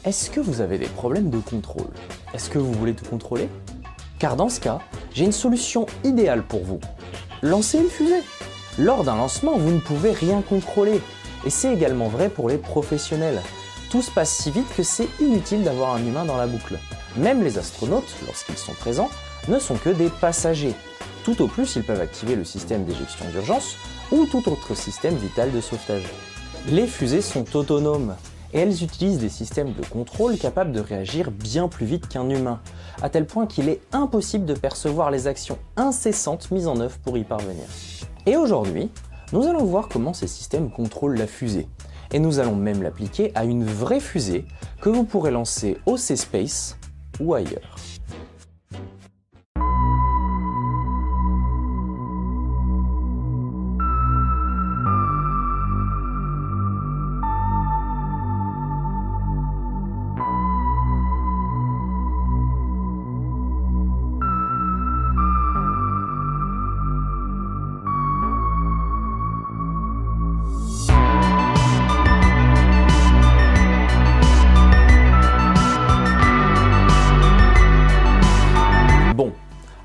Est-ce que vous avez des problèmes de contrôle? Est-ce que vous voulez tout contrôler? Car dans ce cas, j'ai une solution idéale pour vous. Lancez une fusée! Lors d'un lancement, vous ne pouvez rien contrôler. Et c'est également vrai pour les professionnels. Tout se passe si vite que c'est inutile d'avoir un humain dans la boucle. Même les astronautes, lorsqu'ils sont présents, ne sont que des passagers. Tout au plus, ils peuvent activer le système d'éjection d'urgence ou tout autre système vital de sauvetage. Les fusées sont autonomes et elles utilisent des systèmes de contrôle capables de réagir bien plus vite qu'un humain, à tel point qu'il est impossible de percevoir les actions incessantes mises en œuvre pour y parvenir. Et aujourd'hui, nous allons voir comment ces systèmes contrôlent la fusée. Et nous allons même l'appliquer à une vraie fusée que vous pourrez lancer au C-Space ou ailleurs.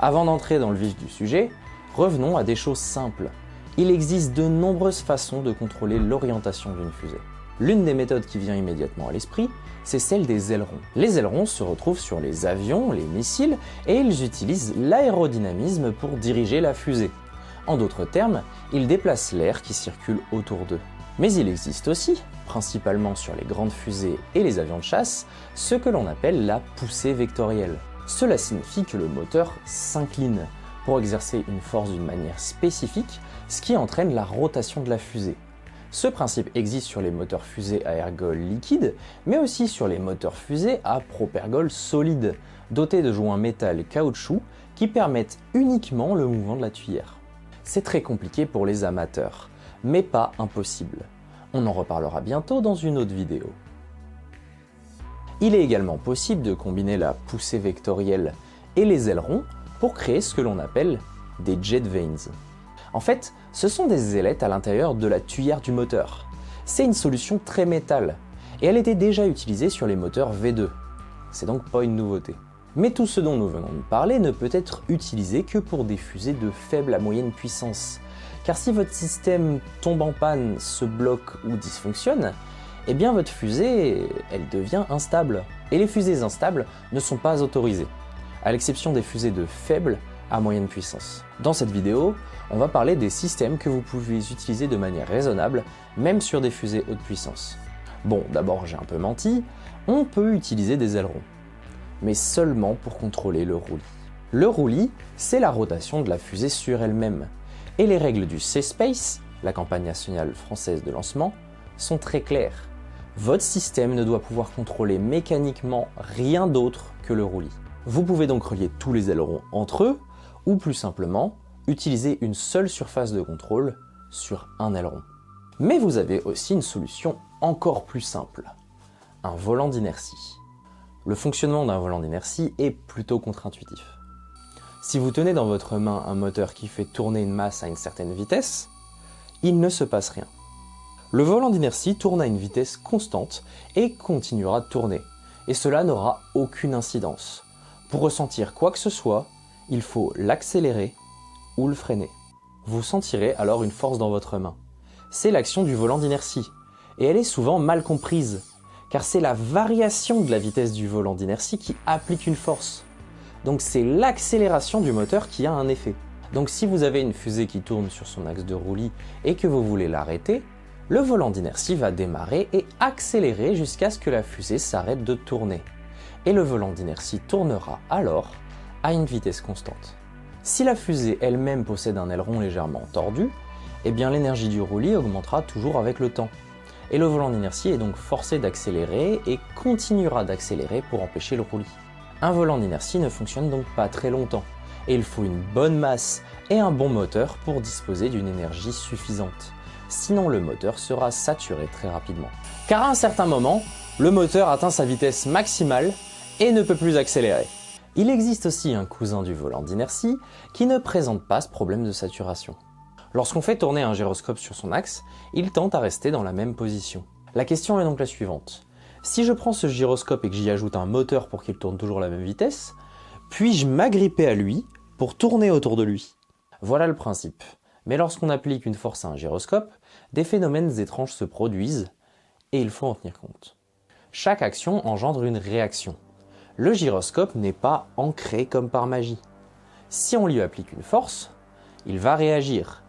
Avant d'entrer dans le vif du sujet, revenons à des choses simples. Il existe de nombreuses façons de contrôler l'orientation d'une fusée. L'une des méthodes qui vient immédiatement à l'esprit, c'est celle des ailerons. Les ailerons se retrouvent sur les avions, les missiles, et ils utilisent l'aérodynamisme pour diriger la fusée. En d'autres termes, ils déplacent l'air qui circule autour d'eux. Mais il existe aussi, principalement sur les grandes fusées et les avions de chasse, ce que l'on appelle la poussée vectorielle. Cela signifie que le moteur s'incline pour exercer une force d'une manière spécifique, ce qui entraîne la rotation de la fusée. Ce principe existe sur les moteurs fusées à ergol liquide, mais aussi sur les moteurs fusées à propergol solide, dotés de joints métal caoutchouc qui permettent uniquement le mouvement de la tuyère. C'est très compliqué pour les amateurs, mais pas impossible. On en reparlera bientôt dans une autre vidéo. Il est également possible de combiner la poussée vectorielle et les ailerons pour créer ce que l'on appelle des jet vanes. En fait, ce sont des ailettes à l'intérieur de la tuyère du moteur. C'est une solution très métal, et elle était déjà utilisée sur les moteurs V2. C'est donc pas une nouveauté. Mais tout ce dont nous venons de parler ne peut être utilisé que pour des fusées de faible à moyenne puissance. Car si votre système tombe en panne, se bloque ou dysfonctionne, eh bien votre fusée, elle devient instable. Et les fusées instables ne sont pas autorisées, à l'exception des fusées de faible à moyenne puissance. Dans cette vidéo, on va parler des systèmes que vous pouvez utiliser de manière raisonnable, même sur des fusées haute puissance. Bon, d'abord j'ai un peu menti, on peut utiliser des ailerons, mais seulement pour contrôler le roulis. Le roulis, c'est la rotation de la fusée sur elle-même, et les règles du C-Space, la campagne nationale française de lancement, sont très claires. Votre système ne doit pouvoir contrôler mécaniquement rien d'autre que le roulis. Vous pouvez donc relier tous les ailerons entre eux, ou plus simplement, utiliser une seule surface de contrôle sur un aileron. Mais vous avez aussi une solution encore plus simple, un volant d'inertie. Le fonctionnement d'un volant d'inertie est plutôt contre-intuitif. Si vous tenez dans votre main un moteur qui fait tourner une masse à une certaine vitesse, il ne se passe rien. Le volant d'inertie tourne à une vitesse constante et continuera de tourner, et cela n'aura aucune incidence. Pour ressentir quoi que ce soit, il faut l'accélérer ou le freiner. Vous sentirez alors une force dans votre main. C'est l'action du volant d'inertie, et elle est souvent mal comprise, car c'est la variation de la vitesse du volant d'inertie qui applique une force. Donc c'est l'accélération du moteur qui a un effet. Donc si vous avez une fusée qui tourne sur son axe de roulis et que vous voulez l'arrêter, le volant d'inertie va démarrer et accélérer jusqu'à ce que la fusée s'arrête de tourner. Et le volant d'inertie tournera alors à une vitesse constante. Si la fusée elle-même possède un aileron légèrement tordu, eh bien l'énergie du roulis augmentera toujours avec le temps. Et le volant d'inertie est donc forcé d'accélérer et continuera d'accélérer pour empêcher le roulis. Un volant d'inertie ne fonctionne donc pas très longtemps, et il faut une bonne masse et un bon moteur pour disposer d'une énergie suffisante. Sinon le moteur sera saturé très rapidement. Car à un certain moment, le moteur atteint sa vitesse maximale et ne peut plus accélérer. Il existe aussi un cousin du volant d'inertie qui ne présente pas ce problème de saturation. Lorsqu'on fait tourner un gyroscope sur son axe, il tente à rester dans la même position. La question est donc la suivante. Si je prends ce gyroscope et que j'y ajoute un moteur pour qu'il tourne toujours à la même vitesse, puis-je m'agripper à lui pour tourner autour de lui? Voilà le principe. Mais lorsqu'on applique une force à un gyroscope, des phénomènes étranges se produisent et il faut en tenir compte. Chaque action engendre une réaction. Le gyroscope n'est pas ancré comme par magie. Si on lui applique une force, il va réagir.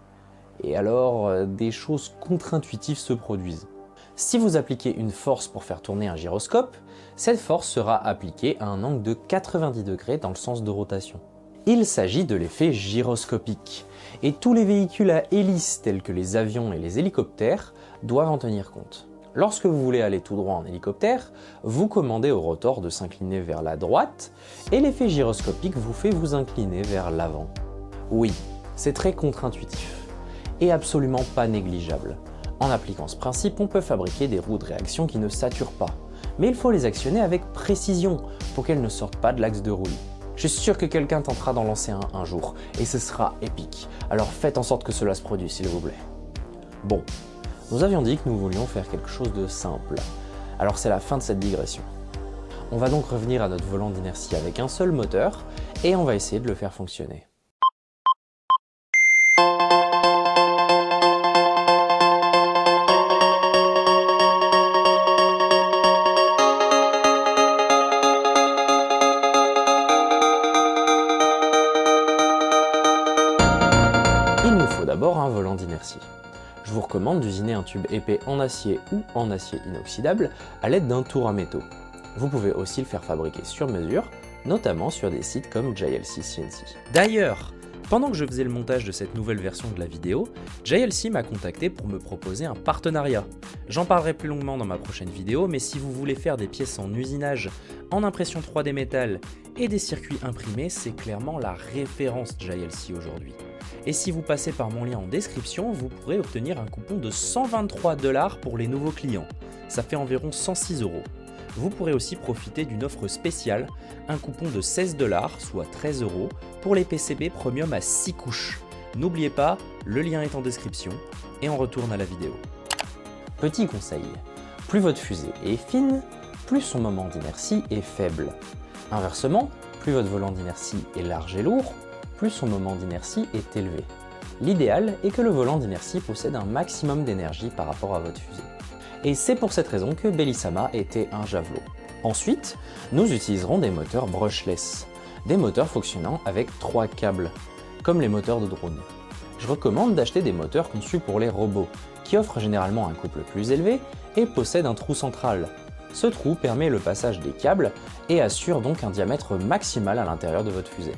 Et alors, des choses contre-intuitives se produisent. Si vous appliquez une force pour faire tourner un gyroscope, cette force sera appliquée à un angle de 90 degrés dans le sens de rotation. Il s'agit de l'effet gyroscopique, et tous les véhicules à hélice tels que les avions et les hélicoptères doivent en tenir compte. Lorsque vous voulez aller tout droit en hélicoptère, vous commandez au rotor de s'incliner vers la droite, et l'effet gyroscopique vous fait vous incliner vers l'avant. Oui, c'est très contre-intuitif, et absolument pas négligeable. En appliquant ce principe, on peut fabriquer des roues de réaction qui ne saturent pas, mais il faut les actionner avec précision pour qu'elles ne sortent pas de l'axe de roulis. Je suis sûr que quelqu'un tentera d'en lancer un jour, et ce sera épique, alors faites en sorte que cela se produise s'il vous plaît. Bon, nous avions dit que nous voulions faire quelque chose de simple, alors c'est la fin de cette digression. On va donc revenir à notre volant d'inertie avec un seul moteur, et on va essayer de le faire fonctionner. Il nous faut d'abord un volant d'inertie. Je vous recommande d'usiner un tube épais en acier ou en acier inoxydable à l'aide d'un tour à métaux. Vous pouvez aussi le faire fabriquer sur mesure, notamment sur des sites comme JLC CNC. D'ailleurs, pendant que je faisais le montage de cette nouvelle version de la vidéo, JLC m'a contacté pour me proposer un partenariat. J'en parlerai plus longuement dans ma prochaine vidéo, mais si vous voulez faire des pièces en usinage, en impression 3D métal et des circuits imprimés, c'est clairement la référence JLC aujourd'hui. Et si vous passez par mon lien en description, vous pourrez obtenir un coupon de 123 $ pour les nouveaux clients. Ça fait environ 106 €. Vous pourrez aussi profiter d'une offre spéciale, un coupon de 16 $, soit 13 € pour les PCB Premium à 6 couches. N'oubliez pas, le lien est en description et on retourne à la vidéo. Petit conseil, plus votre fusée est fine, plus son moment d'inertie est faible. Inversement, plus votre volant d'inertie est large et lourd, plus son moment d'inertie est élevé. L'idéal est que le volant d'inertie possède un maximum d'énergie par rapport à votre fusée. Et c'est pour cette raison que Bellissama était un javelot. Ensuite, nous utiliserons des moteurs brushless, des moteurs fonctionnant avec 3 câbles, comme les moteurs de drone. Je recommande d'acheter des moteurs conçus pour les robots, qui offrent généralement un couple plus élevé et possèdent un trou central. Ce trou permet le passage des câbles et assure donc un diamètre maximal à l'intérieur de votre fusée.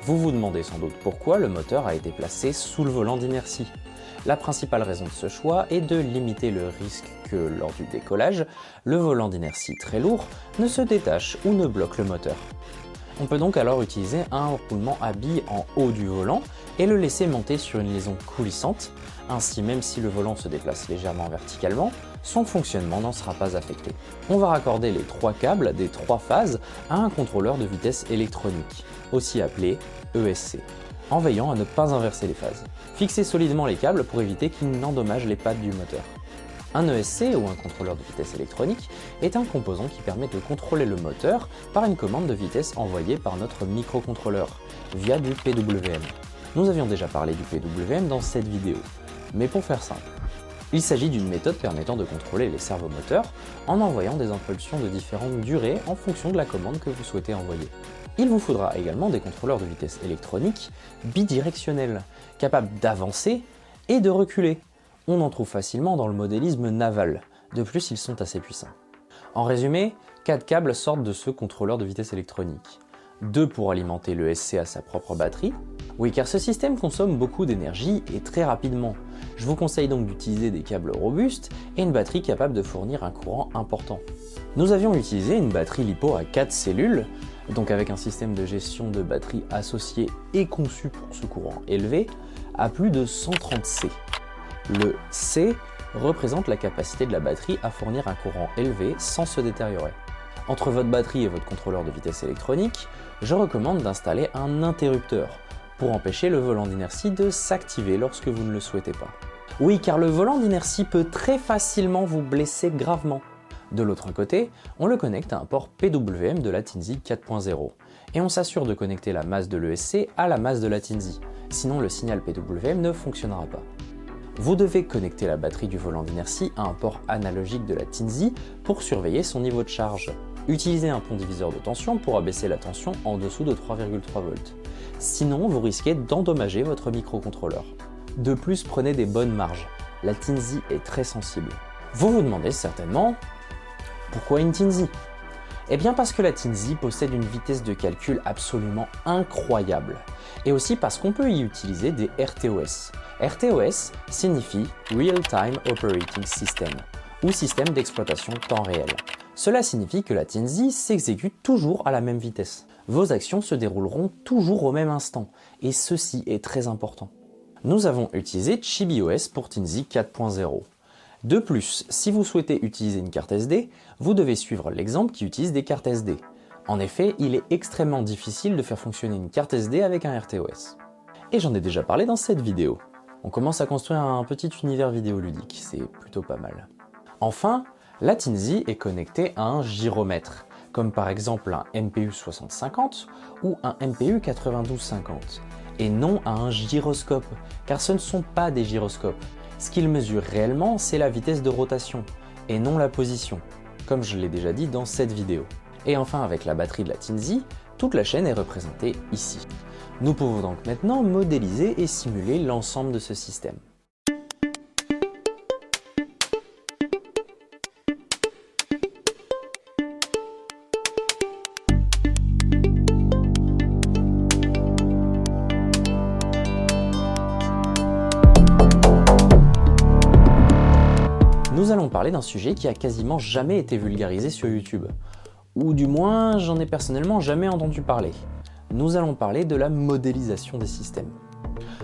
Vous vous demandez sans doute pourquoi le moteur a été placé sous le volant d'inertie. La principale raison de ce choix est de limiter le risque que, lors du décollage, le volant d'inertie très lourd ne se détache ou ne bloque le moteur. On peut donc alors utiliser un roulement à billes en haut du volant et le laisser monter sur une liaison coulissante. Ainsi, même si le volant se déplace légèrement verticalement, son fonctionnement n'en sera pas affecté. On va raccorder les 3 câbles des 3 phases à un contrôleur de vitesse électronique, aussi appelé ESC, en veillant à ne pas inverser les phases. Fixez solidement les câbles pour éviter qu'ils n'endommagent les pattes du moteur. Un ESC, ou un contrôleur de vitesse électronique, est un composant qui permet de contrôler le moteur par une commande de vitesse envoyée par notre microcontrôleur, via du PWM. Nous avions déjà parlé du PWM dans cette vidéo, mais pour faire simple. Il s'agit d'une méthode permettant de contrôler les servomoteurs en envoyant des impulsions de différentes durées en fonction de la commande que vous souhaitez envoyer. Il vous faudra également des contrôleurs de vitesse électronique bidirectionnels, capables d'avancer et de reculer. On en trouve facilement dans le modélisme naval, de plus ils sont assez puissants. En résumé, 4 câbles sortent de ce contrôleur de vitesse électronique. 2 pour alimenter le SC à sa propre batterie. Oui, car ce système consomme beaucoup d'énergie et très rapidement. Je vous conseille donc d'utiliser des câbles robustes et une batterie capable de fournir un courant important. Nous avions utilisé une batterie LiPo à 4 cellules, donc avec un système de gestion de batterie associé et conçu pour ce courant élevé, à plus de 130 C. Le C représente la capacité de la batterie à fournir un courant élevé sans se détériorer. Entre votre batterie et votre contrôleur de vitesse électronique, je recommande d'installer un interrupteur pour empêcher le volant d'inertie de s'activer lorsque vous ne le souhaitez pas. Oui, car le volant d'inertie peut très facilement vous blesser gravement. De l'autre côté, on le connecte à un port PWM de la Teensy 4.0 et on s'assure de connecter la masse de l'ESC à la masse de la Teensy, sinon le signal PWM ne fonctionnera pas. Vous devez connecter la batterie du volant d'inertie à un port analogique de la Teensy pour surveiller son niveau de charge. Utilisez un pont diviseur de tension pour abaisser la tension en dessous de 3,3 volts. Sinon, vous risquez d'endommager votre microcontrôleur. De plus, prenez des bonnes marges. La Teensy est très sensible. Vous vous demandez certainement, pourquoi une Teensy? Eh bien parce que la Teensy possède une vitesse de calcul absolument incroyable. Et aussi parce qu'on peut y utiliser des RTOS. RTOS signifie Real Time Operating System, ou système d'exploitation temps réel. Cela signifie que la Teensy s'exécute toujours à la même vitesse. Vos actions se dérouleront toujours au même instant, et ceci est très important. Nous avons utilisé ChibiOS pour Teensy 4.0. De plus, si vous souhaitez utiliser une carte SD, vous devez suivre l'exemple qui utilise des cartes SD. En effet, il est extrêmement difficile de faire fonctionner une carte SD avec un RTOS. Et j'en ai déjà parlé dans cette vidéo. On commence à construire un petit univers vidéoludique, c'est plutôt pas mal. Enfin, la Teensy est connectée à un gyromètre, comme par exemple un MPU 6050 ou un MPU 9250, et non à un gyroscope, car ce ne sont pas des gyroscopes. Ce qu'ils mesurent réellement, c'est la vitesse de rotation, et non la position, comme je l'ai déjà dit dans cette vidéo. Et enfin, avec la batterie de la Teensy, toute la chaîne est représentée ici. Nous pouvons donc maintenant modéliser et simuler l'ensemble de ce système. Nous allons parler d'un sujet qui a quasiment jamais été vulgarisé sur YouTube. Ou du moins, j'en ai personnellement jamais entendu parler. Nous allons parler de la modélisation des systèmes.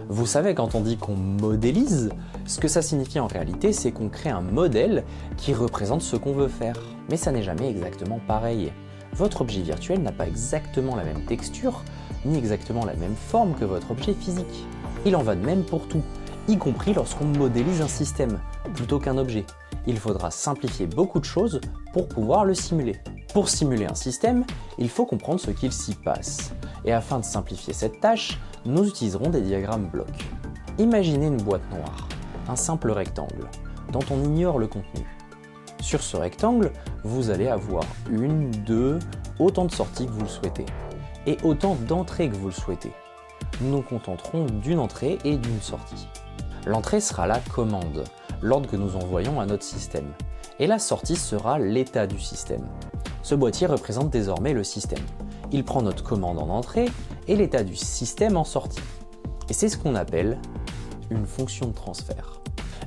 Vous savez, quand on dit qu'on modélise, ce que ça signifie en réalité, c'est qu'on crée un modèle qui représente ce qu'on veut faire. Mais ça n'est jamais exactement pareil. Votre objet virtuel n'a pas exactement la même texture, ni exactement la même forme que votre objet physique. Il en va de même pour tout, y compris lorsqu'on modélise un système, plutôt qu'un objet. Il faudra simplifier beaucoup de choses pour pouvoir le simuler. Pour simuler un système, il faut comprendre ce qu'il s'y passe. Et afin de simplifier cette tâche, nous utiliserons des diagrammes blocs. Imaginez une boîte noire, un simple rectangle, dont on ignore le contenu. Sur ce rectangle, vous allez avoir une, deux, autant de sorties que vous le souhaitez, et autant d'entrées que vous le souhaitez. Nous nous contenterons d'une entrée et d'une sortie. L'entrée sera la commande, l'ordre que nous envoyons à notre système, et la sortie sera l'état du système. Ce boîtier représente désormais le système. Il prend notre commande en entrée et l'état du système en sortie. Et c'est ce qu'on appelle une fonction de transfert.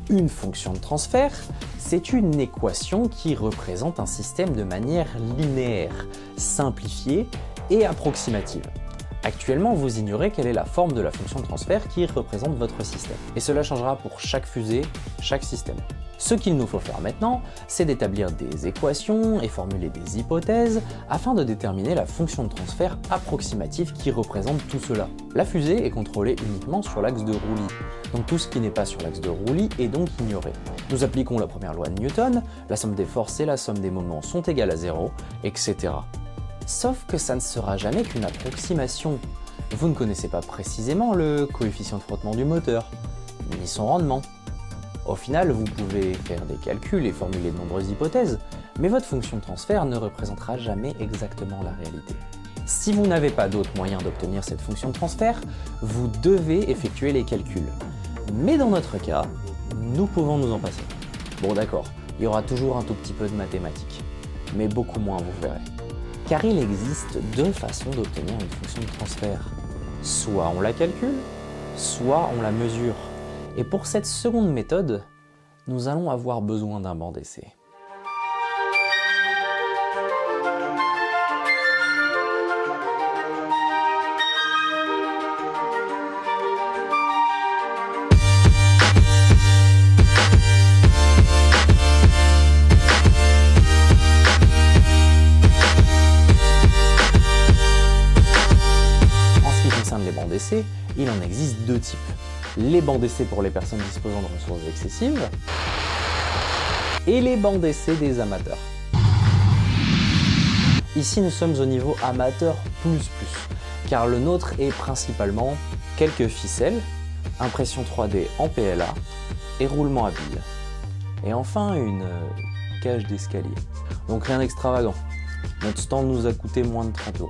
Une fonction de transfert, c'est une équation qui représente un système de manière linéaire, simplifiée et approximative. Actuellement, vous ignorez quelle est la forme de la fonction de transfert qui représente votre système. Et cela changera pour chaque fusée, chaque système. Ce qu'il nous faut faire maintenant, c'est d'établir des équations et formuler des hypothèses afin de déterminer la fonction de transfert approximative qui représente tout cela. La fusée est contrôlée uniquement sur l'axe de Roulis, donc tout ce qui n'est pas sur l'axe de Roulis est donc ignoré. Nous appliquons la première loi de Newton, la somme des forces et la somme des moments sont égales à 0, etc. Sauf que ça ne sera jamais qu'une approximation. Vous ne connaissez pas précisément le coefficient de frottement du moteur, ni son rendement. Au final, vous pouvez faire des calculs et formuler de nombreuses hypothèses, mais votre fonction de transfert ne représentera jamais exactement la réalité. Si vous n'avez pas d'autre moyen d'obtenir cette fonction de transfert, vous devez effectuer les calculs. Mais dans notre cas, nous pouvons nous en passer. Bon d'accord, il y aura toujours un tout petit peu de mathématiques, mais beaucoup moins, vous verrez. Car il existe deux façons d'obtenir une fonction de transfert. Soit on la calcule, soit on la mesure. Et pour cette seconde méthode, nous allons avoir besoin d'un banc d'essai. En ce qui concerne les bancs d'essai, il en existe deux types. Les bancs d'essai pour les personnes disposant de ressources excessives et les bancs d'essai des amateurs. Ici, nous sommes au niveau amateur plus, car le nôtre est principalement quelques ficelles, impression 3D en PLA et roulement à bille. Et enfin, une cage d'escalier. Donc rien d'extravagant. Notre stand nous a coûté moins de 30 €.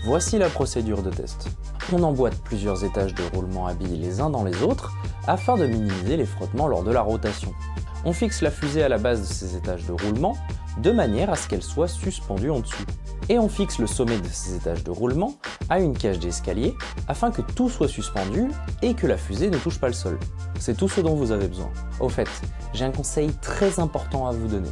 Voici la procédure de test. On emboîte plusieurs étages de roulement à billes les uns dans les autres afin de minimiser les frottements lors de la rotation. On fixe la fusée à la base de ces étages de roulement de manière à ce qu'elle soit suspendue en dessous. Et on fixe le sommet de ces étages de roulement à une cage d'escalier afin que tout soit suspendu et que la fusée ne touche pas le sol. C'est tout ce dont vous avez besoin. Au fait, j'ai un conseil très important à vous donner.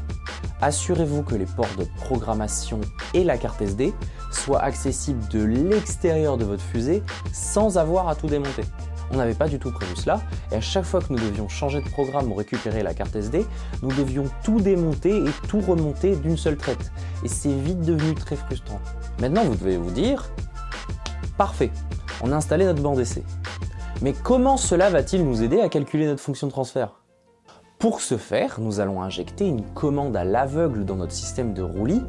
Assurez-vous que les ports de programmation et la carte SD soient accessibles de l'extérieur de votre fusée sans avoir à tout démonter. On n'avait pas du tout prévu cela, et à chaque fois que nous devions changer de programme ou récupérer la carte SD, nous devions tout démonter et tout remonter d'une seule traite. Et c'est vite devenu très frustrant. Maintenant, vous devez vous dire, parfait, on a installé notre banc d'essai. Mais comment cela va-t-il nous aider à calculer notre fonction de transfert ? Pour ce faire, nous allons injecter une commande à l'aveugle dans notre système de roulis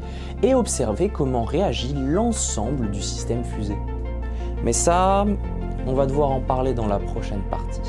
et observer comment réagit l'ensemble du système fusée. Mais ça, on va devoir en parler dans la prochaine partie.